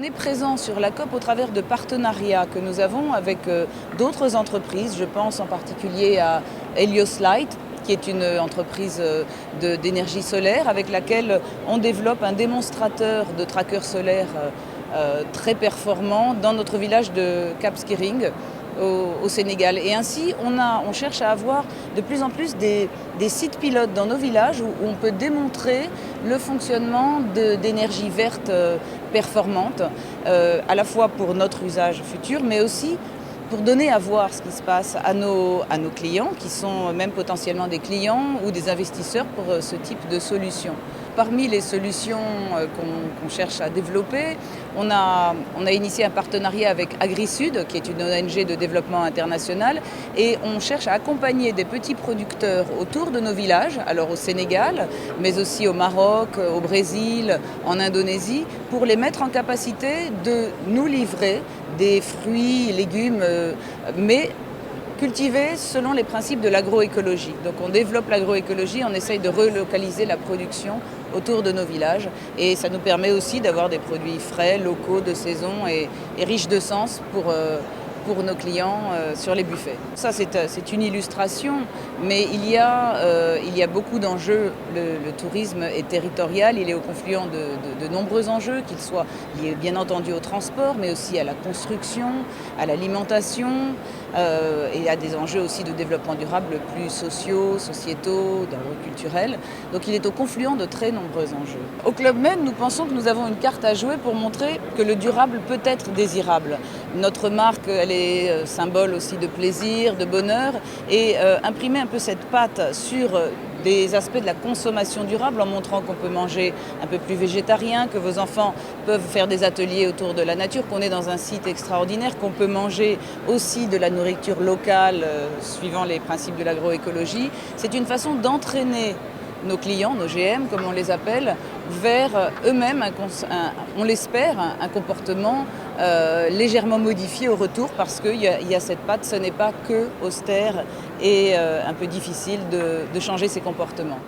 est présent sur la COP au travers de partenariats que nous avons avec d'autres entreprises. Je pense en particulier à Helios Light, qui est une entreprise d'énergie solaire avec laquelle on développe un démonstrateur de trackers solaires très performant dans notre village de Cap Skirring au Sénégal. Et ainsi, on cherche à avoir de plus en plus des sites pilotes dans nos villages où on peut démontrer le fonctionnement d'énergie verte performante, à la fois pour notre usage futur, mais aussi pour donner à voir ce qui se passe à nos clients, qui sont même potentiellement des clients ou des investisseurs pour ce type de solutions. Parmi les solutions qu'on cherche à développer, on a initié un partenariat avec AgriSud, qui est une ONG de développement international, et on cherche à accompagner des petits producteurs autour de nos villages, alors au Sénégal, mais aussi au Maroc, au Brésil, en Indonésie, pour les mettre en capacité de nous livrer des fruits, légumes, mais cultivés selon les principes de l'agroécologie. Donc on développe l'agroécologie, on essaye de relocaliser la production autour de nos villages et ça nous permet aussi d'avoir des produits frais, locaux, de saison et riches de sens pour nos clients sur les buffets. Ça c'est une illustration, mais il y a beaucoup d'enjeux. Le tourisme est territorial, il est au confluent de nombreux enjeux, qu'ils soient liés bien entendu au transport, mais aussi à la construction, à l'alimentation, et à des enjeux aussi de développement durable plus sociaux, sociétaux, culturels. Donc il est au confluent de très nombreux enjeux. Au Club Med, nous pensons que nous avons une carte à jouer pour montrer que le durable peut être désirable. Notre marque, elle est symbole aussi de plaisir, de bonheur, et imprimer un peu cette patte sur des aspects de la consommation durable en montrant qu'on peut manger un peu plus végétarien, que vos enfants peuvent faire des ateliers autour de la nature, qu'on est dans un site extraordinaire, qu'on peut manger aussi de la nourriture locale suivant les principes de l'agroécologie. C'est une façon d'entraîner nos clients, nos GM comme on les appelle, vers eux-mêmes, on l'espère, un comportement légèrement modifié au retour parce qu'il y a cette patte, ce n'est pas que austère et un peu difficile de changer ses comportements.